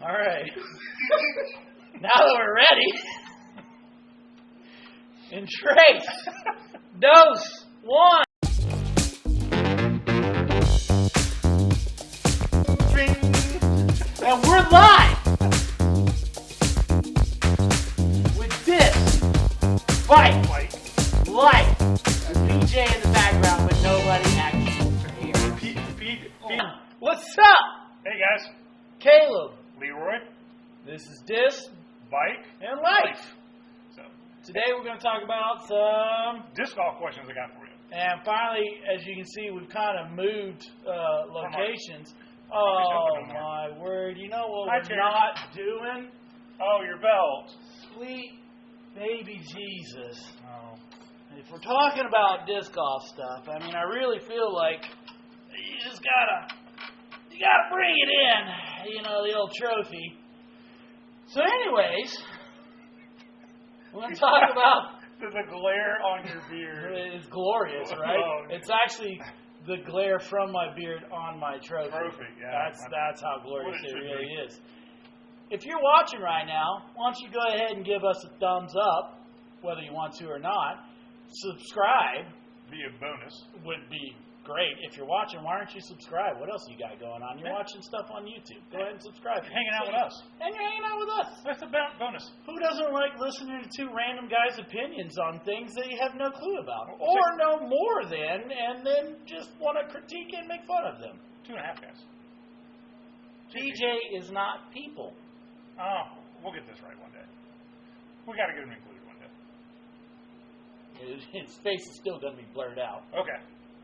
All right. Now that we're ready, in tres, dos, one. And we're live with this fight, light, a PJ in the background, but nobody actually here. What's up? Hey guys, Caleb Leroy, This is Dis Bike, and Life. So Today we're going to talk about some, disc golf questions I got for you. and finally, as you can see, we've kind of moved locations. no My word! You know what Hi, we're Terry. not doing? Oh, your belt. Sweet baby Jesus. Oh. If we're talking about disc golf stuff, I mean, I really feel like you just gotta bring it in. You know, the old trophy. So, anyways, we're gonna talk about. The glare on your beard. It's glorious, right? Oh, it's actually the glare from my beard on my trophy. Yeah. That's how glorious What it it should really be. is. If you're watching right now, why don't you go ahead and give us a thumbs up, whether you want to or not. Subscribe Be a bonus. would be great. If you're watching, why aren't you subscribed? What else you got going on? You're watching stuff on YouTube. Go ahead and subscribe. You're hanging out with us. And you're hanging out with us. That's a bonus. Who doesn't like listening to two random guys' opinions on things that you have no clue about? Well, Or know more than, and then just want to critique and make fun of them? 2.5 guys. PJ is not people. Oh, we'll get this right one day. We got to get him included one day. His face is still going to be blurred out. Okay.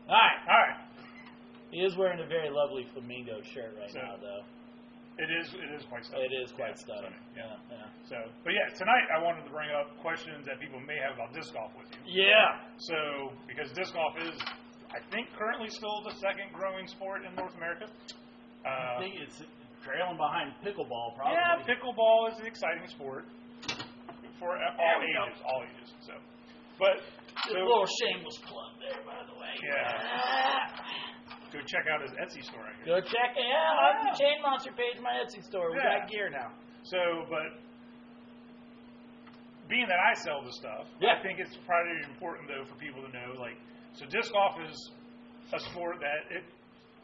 All right. He He is wearing a very lovely flamingo shirt right now, though. It is quite stunning. It is quite stunning. Yeah. Yeah. So, but yeah, tonight I wanted to bring up questions that people may have about disc golf with you. Yeah. So, because disc golf is, I think, currently still the second growing sport in North America. I think it's trailing behind pickleball, probably. Yeah, pickleball is an exciting sport for all ages. All ages. So, but Just a little shameless plug there, by the way. Yeah. Go check out his Etsy store. I hear. Go check it out on the Chain Monster page, my Etsy store. We Yeah. got gear now. So, but being that I sell the stuff, Yeah. I think it's probably important though for people to know. Like, so disc golf is a sport that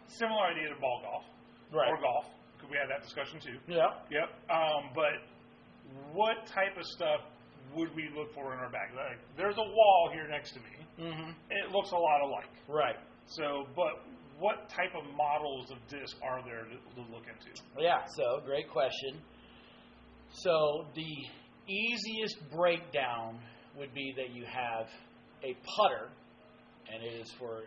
similar idea to ball golf or golf. Because we had that discussion too. Yeah. Yep. But what type of stuff would we look for in our bag? Like, there's a wall here next to me. Mm-hmm. It looks a lot alike. Right. So, but what type of models of disc are there to look into? Yeah, so great question. So the easiest breakdown would be that you have a putter, and it is for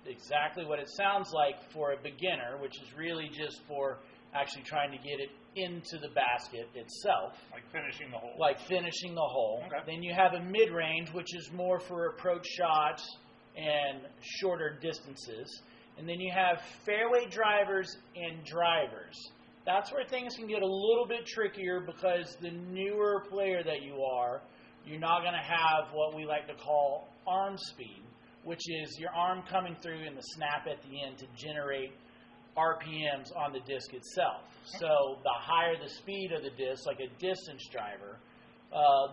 exactly what it sounds like for a beginner, which is really just for actually trying to get it into the basket itself. Like finishing the hole. Like finishing the hole. Okay. Then you have a mid-range, which is more for approach shots and shorter distances. And then you have fairway drivers and drivers. That's where things can get a little bit trickier because the newer player that you are, you're not going to have what we like to call arm speed, which is your arm coming through and the snap at the end to generate RPMs on the disc itself. So the higher the speed of the disc, like a distance driver,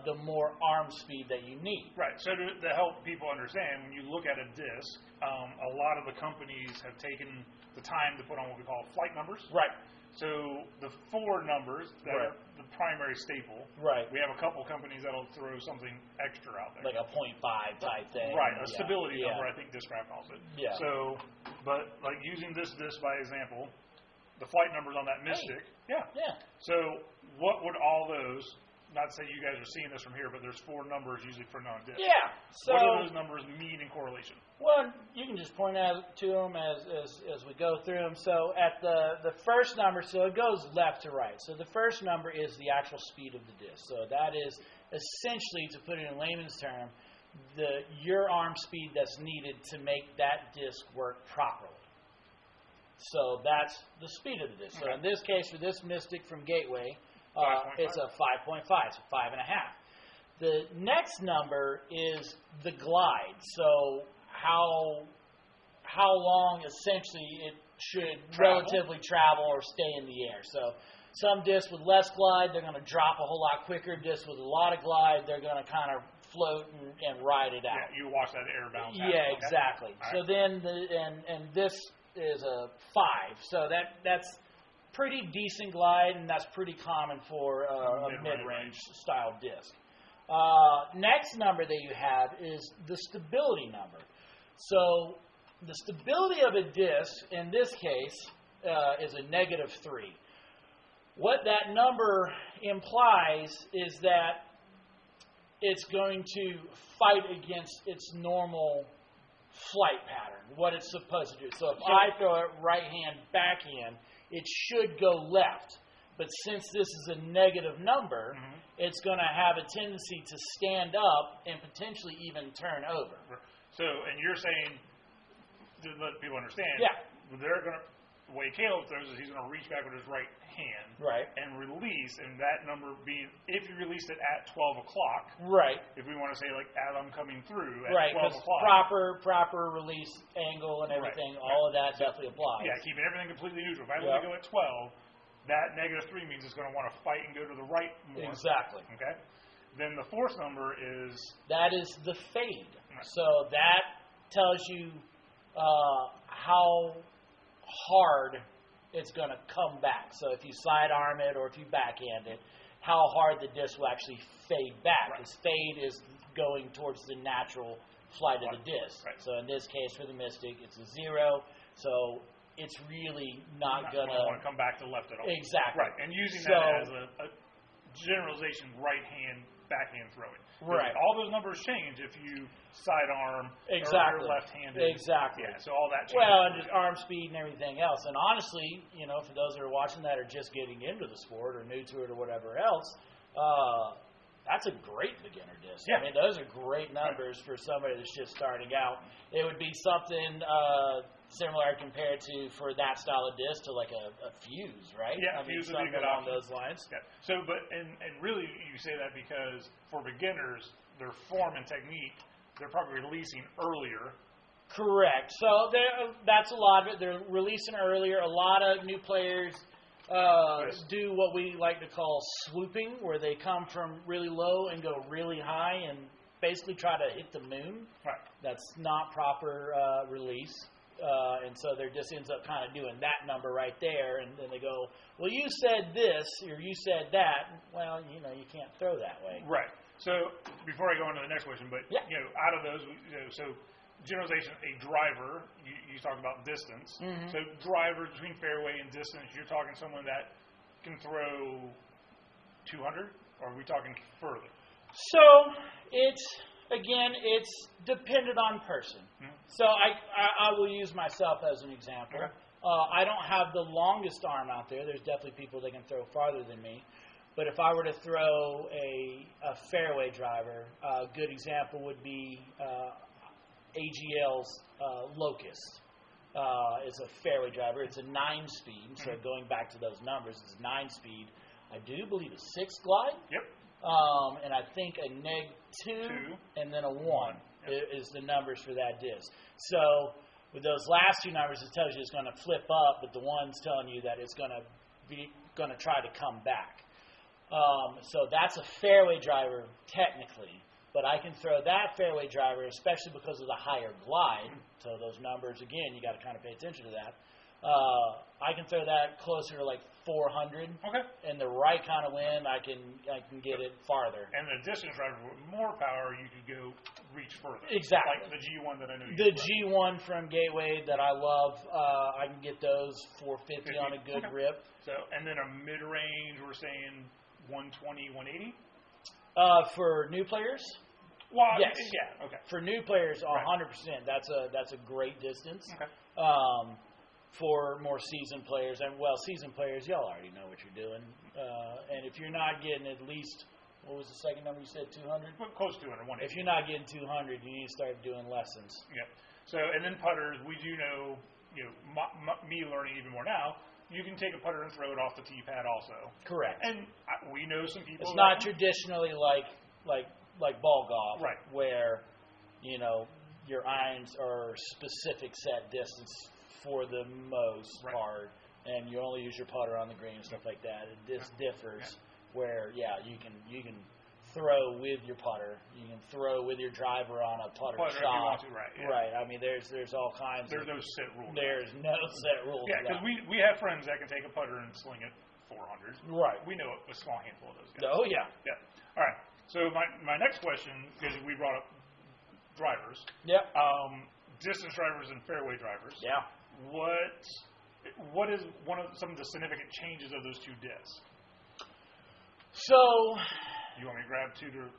the more arm speed that you need. Right. So to help people understand, when you look at a disc, a lot of the companies have taken the time to put on what we call flight numbers. Right. So the 4 numbers that are the primary staple. Right. We have a couple companies that'll throw something extra out there. Like a 0.5 type thing. Right. A stability number, I think Discraft calls it. Yeah. So, but like using this disc by example, the flight numbers on that Mystic. Yeah. So what would all those? Not to say you guys are seeing this from here, but there's 4 numbers usually for non-disc. Yeah. So what do those numbers mean in correlation? Well, you can just point out to them as we go through them. So at the first number, so it goes left to right. So the first number is the actual speed of the disc. So that is essentially, to put it in layman's term, your arm speed that's needed to make that disc work properly. So that's the speed of the disc. So in this case, for this Mystic from Gateway, it's a 5.5, so 5.5. The next number is the glide. So how long essentially it should relatively travel or stay in the air. So Some discs with less glide, they're going to drop a whole lot quicker. Discs with a lot of glide, they're going to kind of float and ride it out. Yeah, you watch that air bounce. Yeah, exactly. All so right. then and this is a 5. So that's pretty decent glide, and that's pretty common for a mid-range style disc. Next number that you have is the stability number. So the stability of a disc, in this case, is a -3. What that number implies is that it's going to fight against its normal flight pattern, what it's supposed to do. So if I throw it right hand, backhand, it should go left. But since this is a negative number, it's going to have a tendency to stand up and potentially even turn over. So, and you're saying, to let people understand, they're going to, the way Caleb throws is he's going to reach back with his right hand and release, and that number being, if you released it at 12 o'clock, if we want to say, like, as I'm coming through at 12 o'clock. Proper release angle and everything, all of that definitely applies. Yeah, keeping everything completely neutral. If I let it go at 12, that -3 means it's going to want to fight and go to the right more. Exactly. Okay? Then the fourth number is? That is the fade. Right. So that tells you how hard it's going to come back. So if you sidearm it or if you backhand it, how hard the disc will actually fade back. Because fade is going towards the natural flight of the disc. Right. So in this case for the Mystic, it's a 0. So it's really not going to come back to left at all. Exactly. Right. And using that as a generalization, right hand, backhand throwing. Right. All those numbers change if you sidearm or you're left-handed. Exactly. Yeah, so all that changes. Well, and just arm speed and everything else. And honestly, for those that are watching that are just getting into the sport or new to it or whatever else, that's a great beginner disc. Yeah. I mean, those are great numbers for somebody that's just starting out. It would be something similar compared to, for that style of disc, to like a fuse, right? Yeah, I mean, fuse would be good along those lines. Yeah. So, but and really, you say that because for beginners, their form and technique, they're probably releasing earlier. Correct. So that's a lot of it. They're releasing earlier. A lot of new players do what we like to call swooping, where they come from really low and go really high and basically try to hit the moon. Right. That's not proper release. And so there just ends up kind of doing that number right there, and then they go, well, you said this, or you said that. Well, you can't throw that way. Right. So before I go on to the next question, but out of those, so generalization, a driver, you talked about distance. So drivers between fairway and distance, you're talking someone that can throw 200, or are we talking further? So it's dependent on person. So I will use myself as an example. Okay. I don't have the longest arm out there. There's definitely people that can throw farther than me. But if I were to throw a fairway driver, a good example would be AGL's Locust. It's a fairway driver. It's a 9-speed. So going back to those numbers, it's a 9-speed. I do believe a 6 glide. Yep. And I think a -2 and then a 1 is the numbers for that disc. So with those last two numbers, it tells you it's going to flip up, but the one's telling you that it's going to try to come back. So that's a fairway driver technically, but I can throw that fairway driver, especially because of the higher glide. So those numbers, again, you got to kind of pay attention to that. I can throw that closer to like 400. Okay. And the right kind of wind, I can get it farther. And the distance driver with more power, you could go reach further. Exactly. Like the G1 that I know you The G1 from Gateway that I love, I can get those 450 on a good rip. So, and then a mid-range, we're saying 120, 180? For new players? Well, yes. Yeah, okay. For new players, 100%. That's a great distance. Okay. For more seasoned players, and seasoned players, y'all already know what you're doing. And if you're not getting at least, what was the second number you said, 200? Close to 200, 180. If you're not getting 200, you need to start doing lessons. Yeah. So, and then putters, we do know, me learning even more now, you can take a putter and throw it off the tee pad also. Correct. And we know some people. It's not traditionally like ball golf, right? Where, your irons are specific set distance for the most part. and you only use your putter on the green and stuff like that. This differs where, you can throw with your putter. You can throw with your driver on a putter shot. If you want to, right. Yeah. Right. I mean, there's all kinds There's no set rules. There's no set rules. Yeah, because we have friends that can take a putter and sling it 400. Right. We know a small handful of those guys. Oh, yeah. Yeah. All right. So my next question, because we brought up drivers. Yep. Distance drivers and fairway drivers. Yeah. What is some of the significant changes of those two discs? So, you want me to grab two to?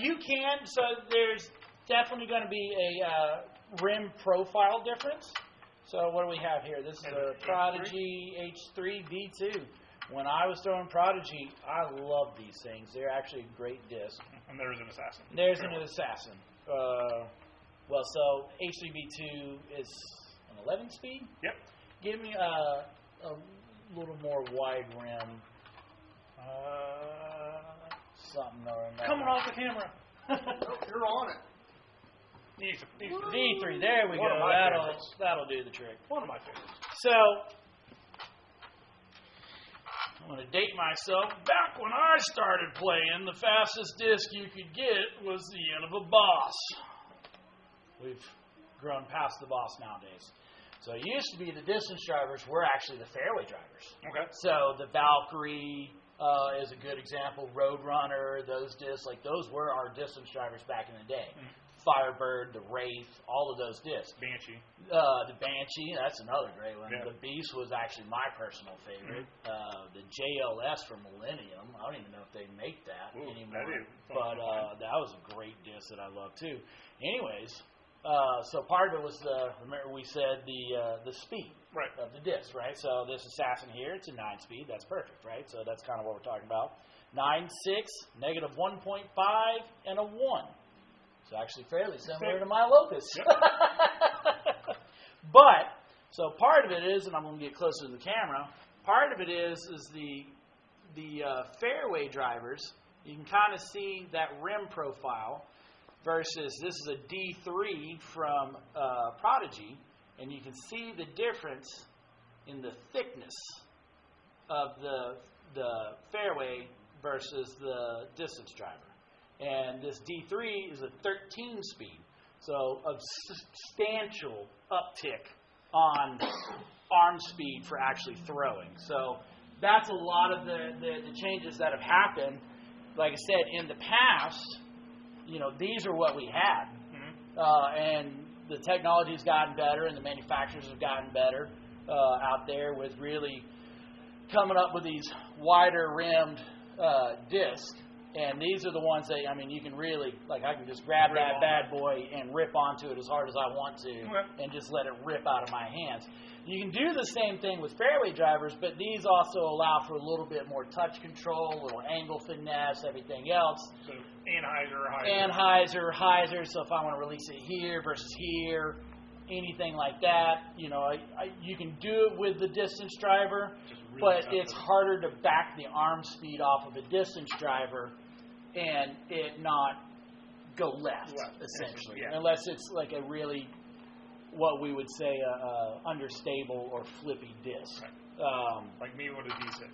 You can. So there's definitely going to be a rim profile difference. So what do we have here? This is a Prodigy H3 V2. When I was throwing Prodigy, I love these things. They're actually a great disc. And there's an Assassin. There's an Assassin. So H3 V2 is an 11 speed. Yep. Give me a little more wide rim. Something or another. Coming off the camera. You're on it. D3. There we go. That'll do the trick. One of my favorites. So I'm going to date myself. Back when I started playing, the fastest disc you could get was the end of a Boss. We've grown past the Boss nowadays. So it used to be the distance drivers were actually the fairway drivers. Okay. So the Valkyrie is a good example. Roadrunner, those discs, like those were our distance drivers back in the day. Firebird, the Wraith, all of those discs. Banshee. The Banshee, that's another great one. Yeah. The Beast was actually my personal favorite. The JLS from Millennium, I don't even know if they make that anymore. But that was a great disc that I love too. Anyways, so part of it was remember we said the speed of the disc, right? So this Assassin here, it's a 9-speed. That's perfect, right? So that's kind of what we're talking about. 9.6, negative 1.5, and a 1. It's actually fairly similar to my Locus. Yep. But, so part of it is, and I'm going to get closer to the camera, part of it is the fairway drivers, you can kind of see that rim profile versus this is a D3 from Prodigy, and you can see the difference in the thickness of the fairway versus the distance driver. And this D3 is a 13 speed, so a substantial uptick on arm speed for actually throwing. So that's a lot of the changes that have happened. Like I said, in the past, these are what we had. And the technology's gotten better and the manufacturers have gotten better out there with really coming up with these wider rimmed discs. And these are the ones that, you can really, I can just grab that bad boy and rip onto it as hard as I want to and just let it rip out of my hands. You can do the same thing with fairway drivers, but these also allow for a little bit more touch control, a little angle finesse, everything else. So Anheuser. Hyzer. So if I want to release it here versus here, anything like that, you can do it with the distance driver, really but it's harder to back the arm speed off of a distance driver and it not go left essentially, unless it's like a really, what we would say, understable or flippy disc. Right. Like me with a D6.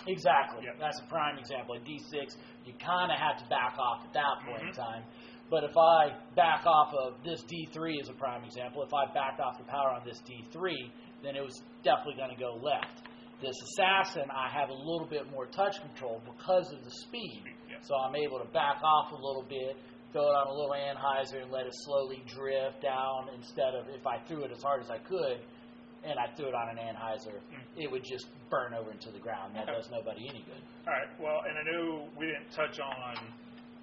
Exactly. Yep. That's a prime example. A D6, you kind of have to back off at that point in time. But if I back off of this D3 is a prime example, if I backed off the power on this D3, then it was definitely going to go left. This Assassin, I have a little bit more touch control because of the speed. So I'm able to back off a little bit, throw it on a little Anheuser and let it slowly drift down instead of if I threw it as hard as I could and I threw it on an Anheuser, it would just burn over into the ground. That does nobody any good. All right. Well, and I know we didn't touch on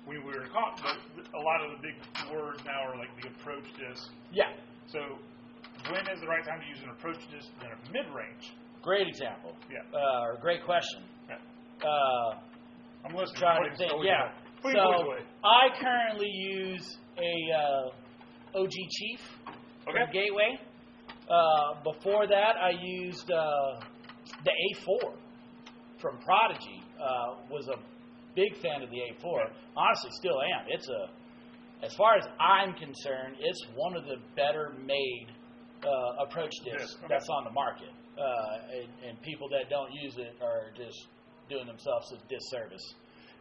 when we were talking, but a lot of the big words now are like the approach disc. Yeah. So when is the right time to use an approach disc than a mid-range? Great example. Yeah. Or great question. Yeah. I'm listening. Trying to think. Yeah. So I currently use a OG Chief from Gateway. Before that, I used the A4 from Prodigy. Was a big fan of the A4. Honestly, still am. It's as far as I'm concerned, it's one of the better made approach discs that's on the market. and people that don't use it are just doing themselves a disservice.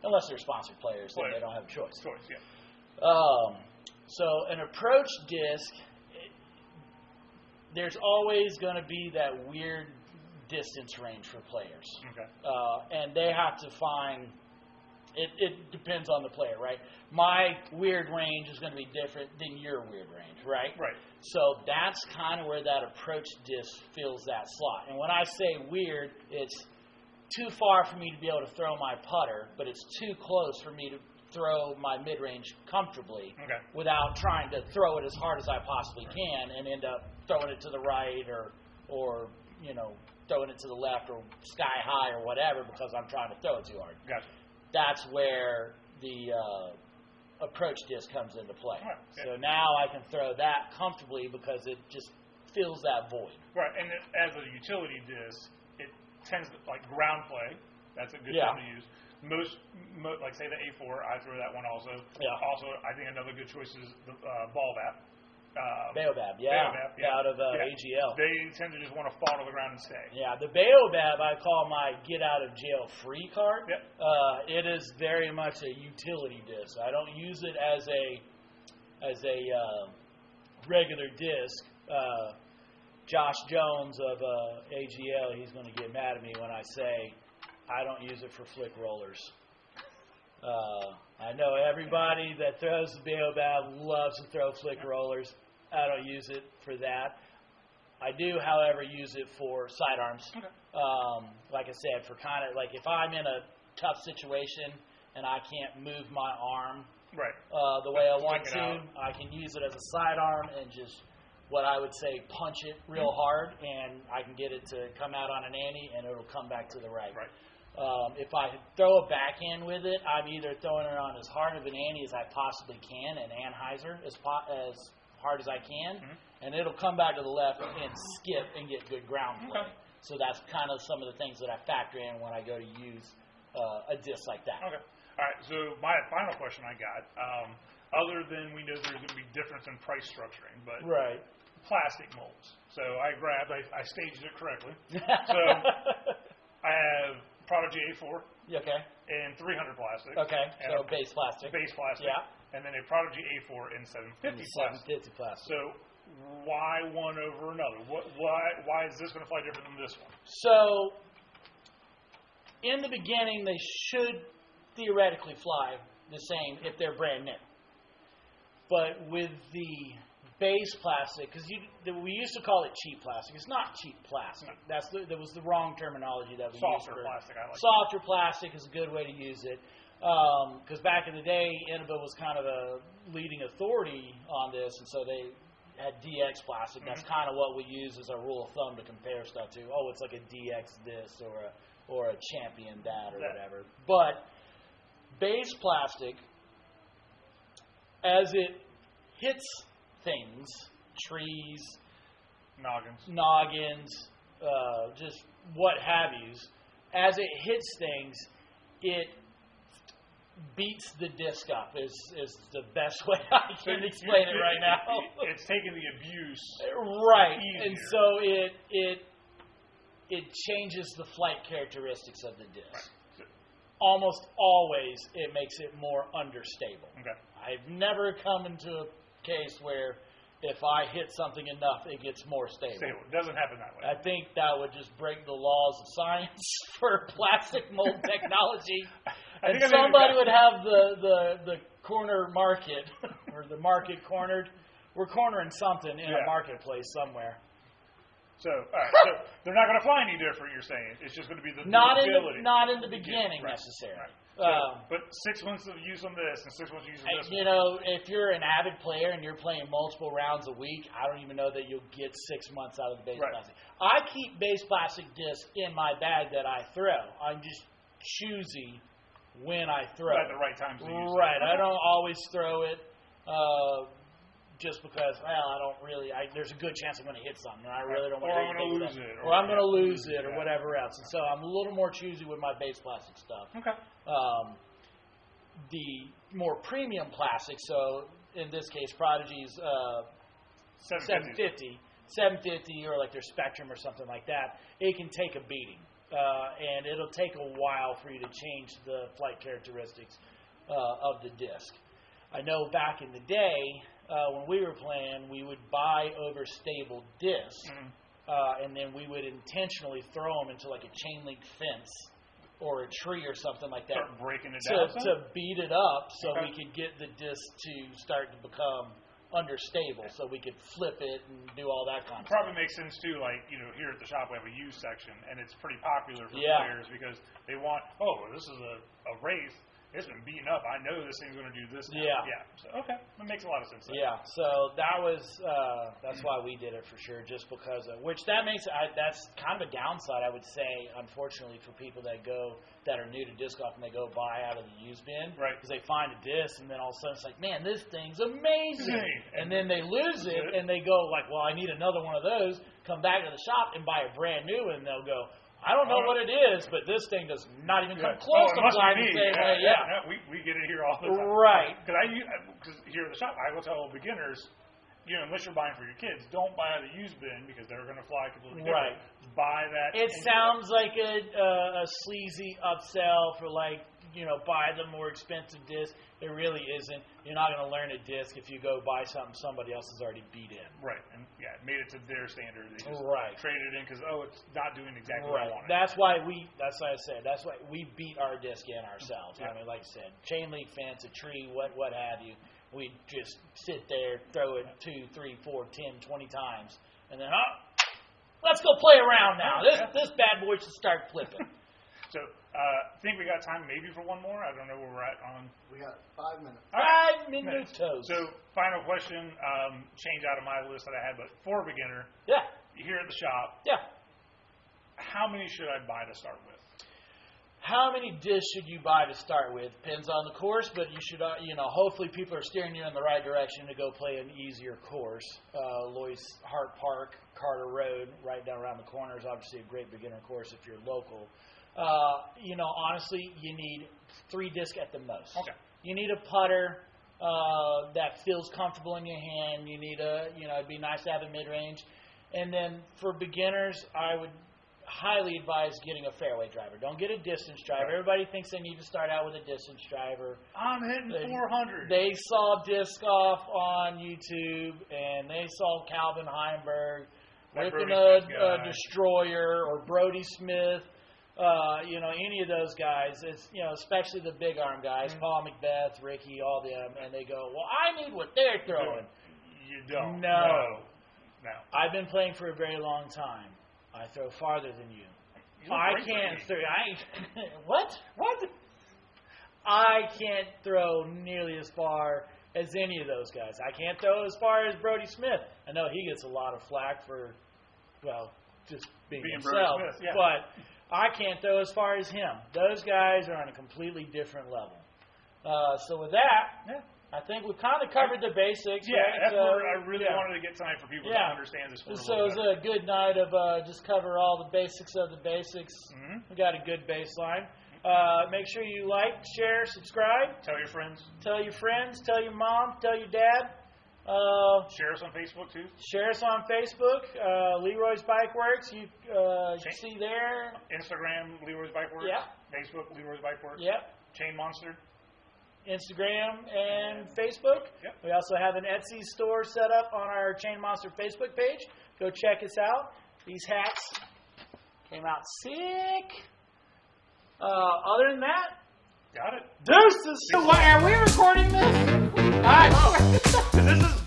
Unless they're sponsored players, then they don't have a choice. So an approach disc, there's always going to be that weird distance range for players. Okay. And they have to find, it depends on the player, right? My weird range is going to be different than your weird range, right? Right. So that's kind of where that approach disc fills that slot. And when I say weird, it's too far for me to be able to throw my putter, but it's too close for me to throw my mid-range comfortably without trying to throw it as hard as I possibly can and end up throwing it to the right or you know, throwing it to the left or sky high or whatever because I'm trying to throw it too hard. Gotcha. That's where the approach disc comes into play. Right. So now I can throw that comfortably because it just fills that void. Right, and as a utility disc, it tends to, like ground play, that's a good term to use. Most, like say the A4, I throw that one also. Yeah. Also, I think another good choice is the ball bat. Baobab, out of AGL. They tend to just want to fall to the ground and stay. Yeah, the Baobab I call my get out of jail free card. Yep. It is very much a utility disc. I don't use it as a regular disc. Josh Jones of AGL, he's going to get mad at me when I say I don't use it for flick rollers. I know everybody that throws the Baobab loves to throw flick rollers. I don't use it for that. I do, however, use it for sidearms. Okay. Like I said, for kind of like if I'm in a tough situation and I can't move my arm the way I want to, I can use it as a sidearm and just what I would say punch it real hard, and I can get it to come out on an ante and it'll come back to the right. If I throw a backhand with it, I'm either throwing it on as hard of an ante as I possibly can, an anhyzer as hard as I can, and it'll come back to the left and skip and get good ground play. So that's kind of some of the things that I factor in when I go to use a disc like that. Okay. All right. So my final question I got, other than we know there's going to be difference in price structuring, but plastic molds. So I staged it correctly. So I have Prodigy A4. Okay. And 300 plastic. Okay. So base plastic. Base plastic. Yeah. And then a Prodigy A4 in 750 plastic. 750 plastic. So why one over another? Why is this going to fly different than this one? So in the beginning, they should theoretically fly the same if they're brand new. But with the base plastic, because we used to call it cheap plastic. It's not cheap plastic. No. That was the wrong terminology that we used. Softer plastic, I like. Softer plastic is a good way to use it. Because back in the day, Innova was kind of a leading authority on this, and so they had DX plastic. That's kind of what we use as a rule of thumb to compare stuff to. Oh, it's like a DX this or a Champion that or whatever. But base plastic, as it hits things, trees, noggins, just what have yous, as it hits things, it beats the disc up is the best way I can explain it right now. It's taking the abuse easier. And so it changes the flight characteristics of the disc. Almost always it makes it more understable. Okay. I've never come into a case where if I hit something enough, it gets more stable. It doesn't happen that way. I think that would just break the laws of science for plastic mold technology. And somebody would have the corner market, or the market cornered. We're cornering something in a marketplace somewhere. So, all right. So they're not going to fly any different, you're saying. It's just going to be the durability. Not in the beginning, necessarily. Right. So, but 6 months of use on this and 6 months of use on this. You know, if you're an avid player and you're playing multiple rounds a week, I don't even know that you'll get 6 months out of the base plastic. I keep base plastic discs in my bag that I throw. I'm just choosy when I throw. At the right times to use it. Right. I don't always throw it just because, I don't really, there's a good chance I'm going to hit something, and I really don't want to lose it. Or I'm going to lose it, or whatever else. And so I'm a little more choosy with my base plastic stuff. Okay. The more premium plastic, so in this case, Prodigy's 750, 750 or like their Spectrum or something like that, it can take a beating. And it'll take a while for you to change the flight characteristics of the disc. I know back in the day, when we were playing, we would buy overstable discs, and then we would intentionally throw them into like a chain link fence or a tree or something like that. Start breaking it down. To beat it up so we could get the disc to start to become understable, so we could flip it and do all that kind of stuff. Probably makes sense too, like, here at the shop we have a used section, and it's pretty popular for players because they want, this is a race, it's been beaten up, I know this thing's going to do this now. So, okay, that makes a lot of sense. So that's why we did it for sure, just because of, which that's kind of a downside, I would say, unfortunately, for people that are new to disc golf and they go buy out of the used bin, right? Because they find a disc and then all of a sudden it's like, man, this thing's amazing, and then they lose it and they go like, well, I need another one of those. Come back to the shop and buy a brand new one, and they'll go, I don't know what it is, but this thing does not even come close to flying the same way. We get it here all the time. Right. Because here at the shop, I will tell beginners, unless you're buying for your kids, don't buy out of the used bin because they're going to fly completely different. Right. Buy that. It sounds like a sleazy upsell for buy the more expensive disc. It really isn't. You're not going to learn a disc if you go buy something somebody else has already beat in. Right. And it made it to their standard. They just traded it in because it's not doing exactly what I wanted. That's why I said, that's why we beat our disc in ourselves. I mean, like I said, chain link fence, a tree, what have you. We just sit there, throw it 2, 3, 4, 10, 20 times, and then let's go play around now. This bad boy should start flipping. So, I think we got time maybe for one more. I don't know where we're at on. We got 5 minutes. 5 minutes. So, final question, change out of my list that I had, but for a beginner, here at the shop, how many should I buy to start with? How many discs should you buy to start with? Depends on the course, but you should, hopefully people are steering you in the right direction to go play an easier course. Loyce Hart Park, Carter Road, right down around the corner is obviously a great beginner course if you're local. Honestly, you need 3 discs at the most. Okay. You need a putter that feels comfortable in your hand. You need it'd be nice to have a mid-range. And then for beginners, I would highly advise getting a fairway driver. Don't get a distance driver. Everybody thinks they need to start out with a distance driver. I'm hitting 400. They saw Disc Off on YouTube, and they saw Calvin Heimberg ripping a destroyer, or Brody Smith. Any of those guys, it's, especially the big arm guys, Paul Macbeth, Ricky, all them, and they go, well, I need what they're throwing. You don't. No. I've been playing for a very long time. I throw farther than you. I can't throw. What? I can't throw nearly as far as any of those guys. I can't throw as far as Brody Smith. I know he gets a lot of flack for, just being himself. Smith, but I can't throw as far as him. Those guys are on a completely different level. So with that, I think we've kind of covered the basics. That's where I really wanted to get time for people to understand this. So it was a good night of just cover all the basics of the basics. Mm-hmm. We got a good baseline. Make sure you like, share, subscribe. Tell your friends. Tell your friends. Tell your mom. Tell your dad. Share us on Facebook too. Share us on Facebook. Leroy's Bike Works. You see there. Instagram, Leroy's Bike Works. Yeah. Facebook, Leroy's Bike Works. Yep. Chain Monster. Instagram and Facebook. Yep. We also have an Etsy store set up on our Chain Monster Facebook page. Go check us out. These hats came out sick. Other than that, got it. deuces. So, are we recording this? All right. This is